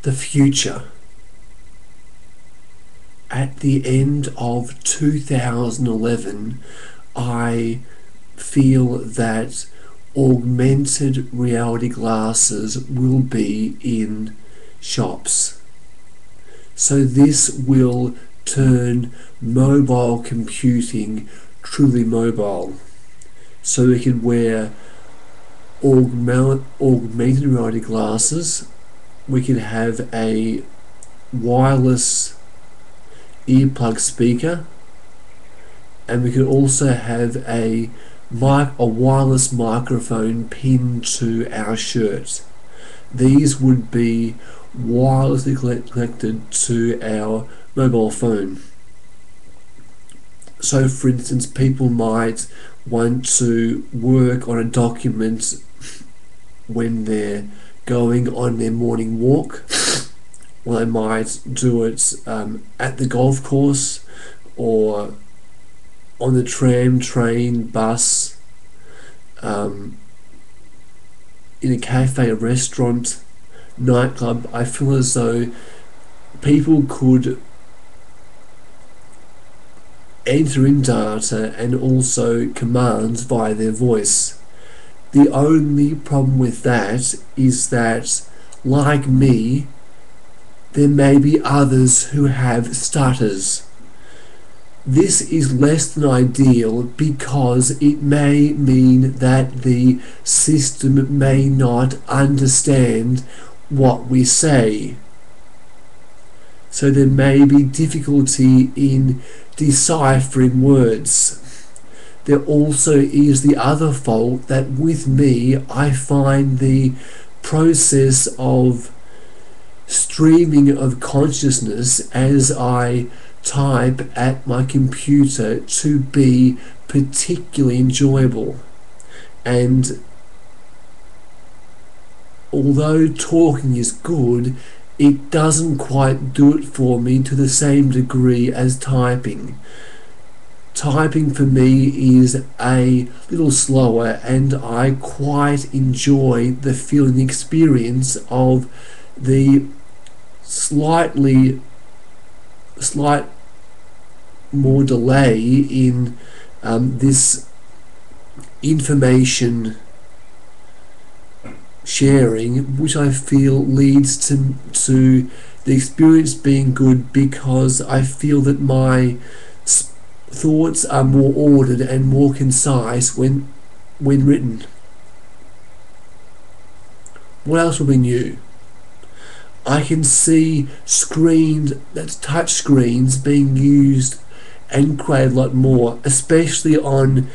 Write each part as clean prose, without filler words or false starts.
the future. At the end of 2011, I feel that augmented reality glasses will be in shops. So this will turn mobile computing truly mobile. So we can wear augmented reality glasses. We can have a wireless earplug speaker, and we can also have a wireless microphone pinned to our shirt. These would be wirelessly connected to our mobile phone. So for instance, people might want to work on a document when they're going on their morning walk, or they might do it at the golf course, or on the tram, train, bus, in a cafe, a restaurant, nightclub. I feel as though people could enter in data and also commands via their voice. The only problem with that is that, like me, there may be others who have stutters. This is less than ideal because it may mean that the system may not understand what we say. So there may be difficulty in deciphering words. There also is the other fault that with me, I find the process of streaming of consciousness as I type at my computer to be particularly enjoyable. And although talking is good, it doesn't quite do it for me to the same degree as typing. Typing for me is a little slower, and I quite enjoy the feeling experience of the slight more delay in this information sharing, which I feel leads to the experience being good, because I feel that my thoughts are more ordered and more concise when written. What else will be new? I can see touch screens being used and created a lot more, especially on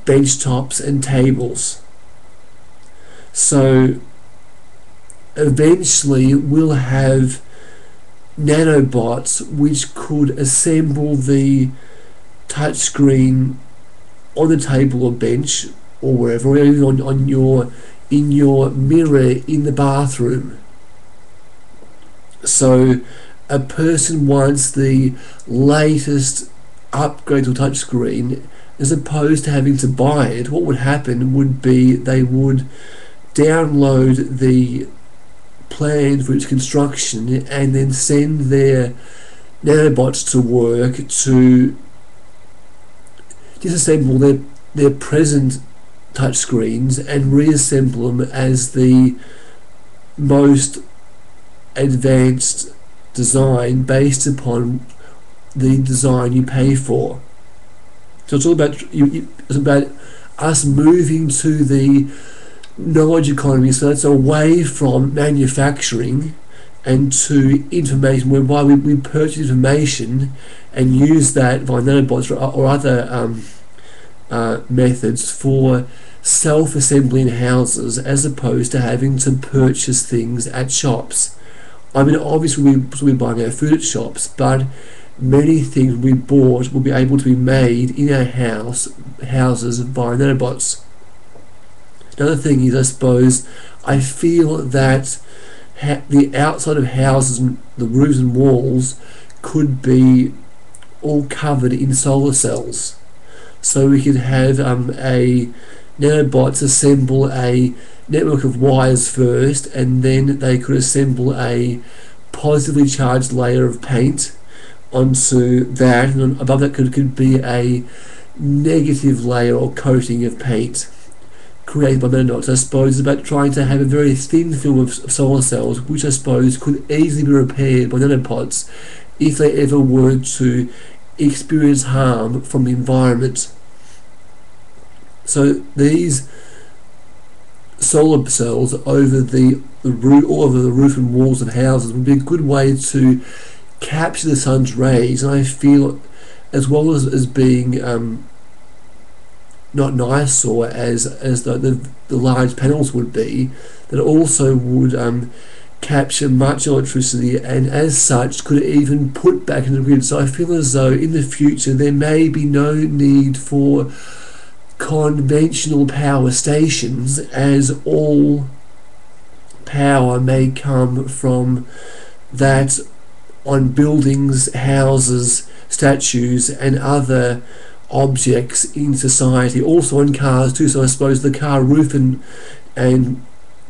bench tops and tables. So eventually we'll have nanobots which could assemble the touchscreen on the table or bench or wherever, or even in your mirror in the bathroom. So a person wants the latest upgrade to a touchscreen, as opposed to having to buy it. What would happen would be they would download the plan for its construction and then send their nanobots to work to disassemble their present touchscreens and reassemble them as the most advanced design based upon the design you pay for. So it's all about it's about us moving to the knowledge economy, so it's away from manufacturing and to information, whereby we purchase information and use that via nanobots or other methods for self-assembling houses, as opposed to having to purchase things at shops. I mean, obviously we're buying our food at shops, but many things we bought will be able to be made in our houses via nanobots. Another thing is, I suppose, I feel that the outside of houses, the roofs and walls, could be all covered in solar cells. So we could have a nanobots assemble a network of wires first, and then they could assemble a positively charged layer of paint onto that, and above that could be a negative layer or coating of paint created by nanodots. I suppose it's about trying to have a very thin film of solar cells, which I suppose could easily be repaired by nanopods if they ever were to experience harm from the environment. So these solar cells over the roof, all over the roof and walls of houses, would be a good way to capture the sun's rays. And I feel, as well as being not an eyesore as the large panels would be, that also would capture much electricity, and as such could even put back in the grid. So I feel as though in the future there may be no need for conventional power stations, as all power may come from that on buildings, houses, statues and other objects in society, also on cars too. So I suppose the car roof and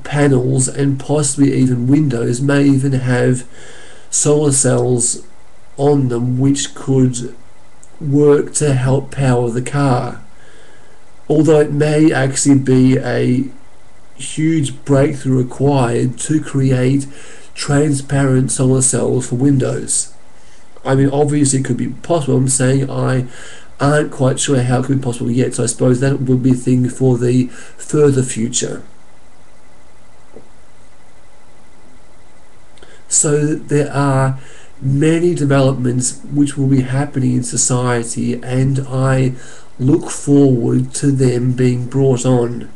panels and possibly even windows may even have solar cells on them which could work to help power the car, although it may actually be a huge breakthrough required to create transparent solar cells for windows. I mean, obviously it could be possible. I'm saying I aren't quite sure how it could be possible yet, so I suppose that would be a thing for the further future. So there are many developments which will be happening in society, and I look forward to them being brought on.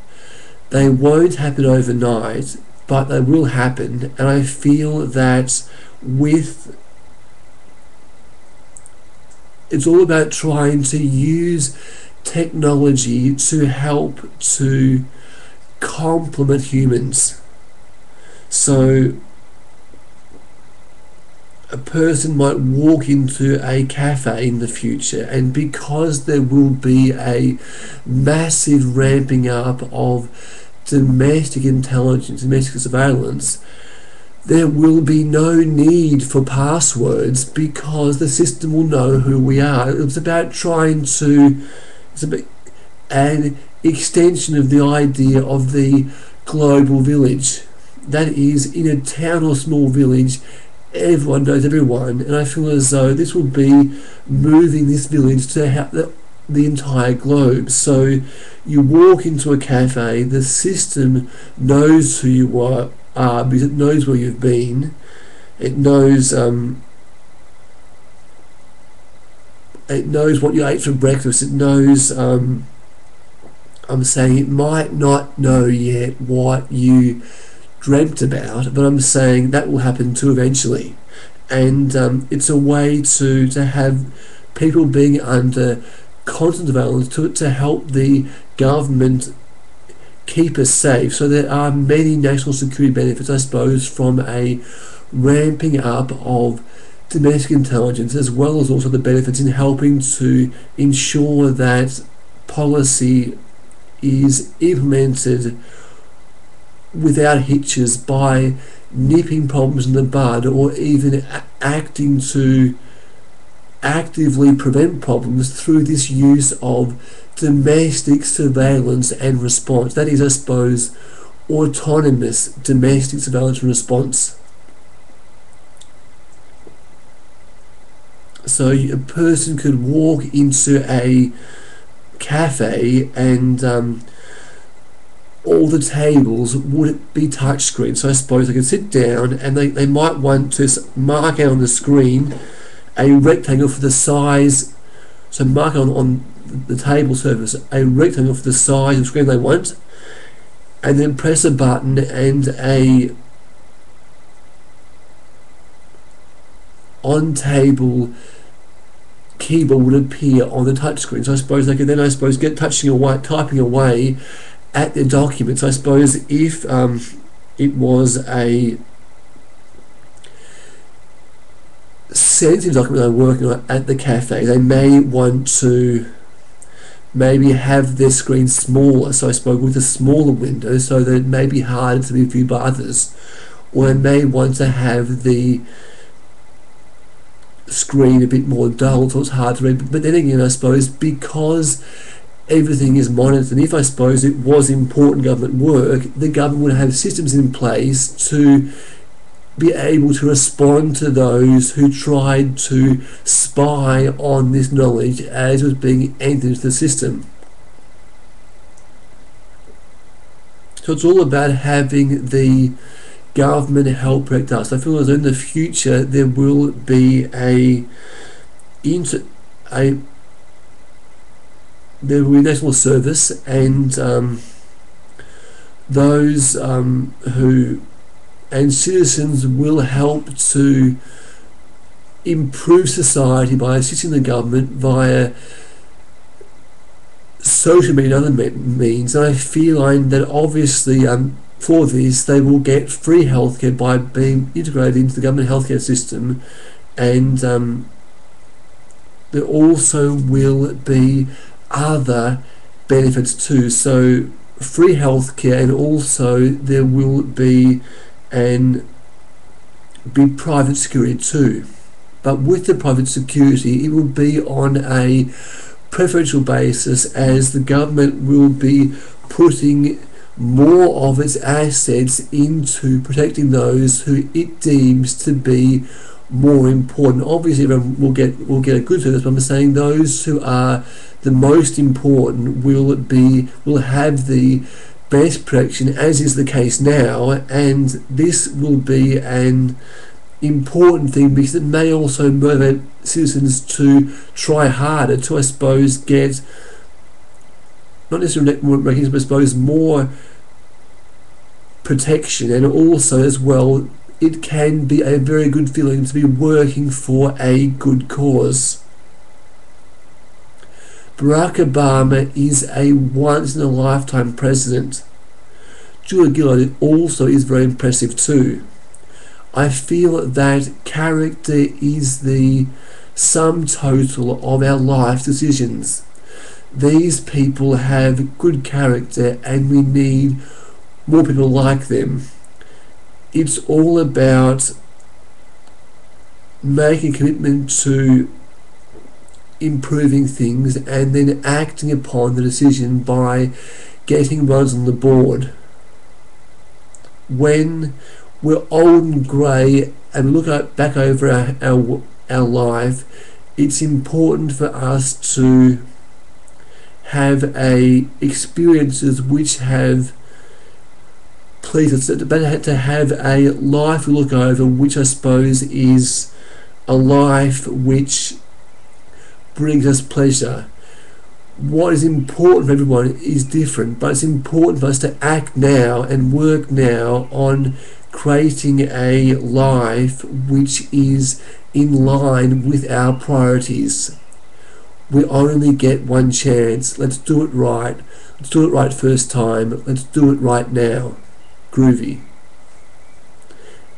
They won't happen overnight, but they will happen, and I feel that it's all about trying to use technology to help to complement humans. So a person might walk into a cafe in the future, and because there will be a massive ramping up of domestic intelligence, domestic surveillance, there will be no need for passwords because the system will know who we are. It's about trying to, it's about an extension of the idea of the global village. That is, in a town or small village, everyone knows everyone, and I feel as though this will be moving this village to help the entire globe. So you walk into a cafe, the system knows who you are because it knows where you've been, it knows what you ate for breakfast, it knows I'm saying it might not know yet what you dreamt about, but I'm saying that will happen too eventually. And it's a way to have people being under constant surveillance to help the government keep us safe. So there are many national security benefits, I suppose, from a ramping up of domestic intelligence, as well as also the benefits in helping to ensure that policy is implemented without hitches, by nipping problems in the bud, or even acting to actively prevent problems through this use of domestic surveillance and response. That is, I suppose, autonomous domestic surveillance and response. So a person could walk into a cafe and all the tables would be touchscreen. So I suppose they could sit down and they might want to mark out on the screen a rectangle for the size, so mark on the table surface a rectangle for the size of screen they want, and then press a button and a on-table keyboard would appear on the touchscreen. So I suppose they could then, get typing away at their documents. I suppose if it was a sensitive document they're working on at the cafe, they may want to maybe have their screen smaller, so I suppose with a smaller window, so that it may be harder to be viewed by others. or they may want to have the screen a bit more dull so it's hard to read. But then again, I suppose because everything is monitored, and if I suppose it was important government work, the government would have systems in place to be able to respond to those who tried to spy on this knowledge as it was being entered into the system. So it's all about having the government help protect us. I feel as though in the future there will be there will be national service, and those who and citizens will help to improve society by assisting the government via social media and other means. And I feel that obviously for this they will get free healthcare by being integrated into the government healthcare system, and there also will be other benefits too. So free healthcare, and also there will be private security too. But with the private security, it will be on a preferential basis, as the government will be putting more of its assets into protecting those who it deems to be more important. Obviously, everyone will get a good service, but I'm saying those who are the most important will have the best protection, as is the case now, and this will be an important thing because it may also motivate citizens to try harder to, I suppose, get not necessarily more recognition, but I suppose more protection. And also as well, it can be a very good feeling to be working for a good cause. Barack Obama is a once-in-a-lifetime president. Julia Gillard also is very impressive too. I feel that character is the sum total of our life decisions. These people have good character, and we need more people like them. It's all about making a commitment to improving things and then acting upon the decision by getting runs on the board. When we're old and grey and look back over our life, it's important for us to have experiences which have pleased us, to have a life we look over, which I suppose is a life which brings us pleasure. What is important for everyone is different, but it's important for us to act now and work now on creating a life which is in line with our priorities. We only get one chance. Let's do it right. Let's do it right first time. Let's do it right now. Groovy.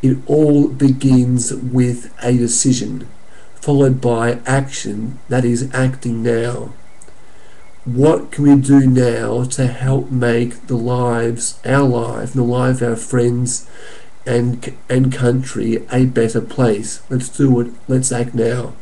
It all begins with a decision, followed by action, that is acting now. What can we do now to help make our life, and the life of our friends and country a better place? Let's do it. Let's act now.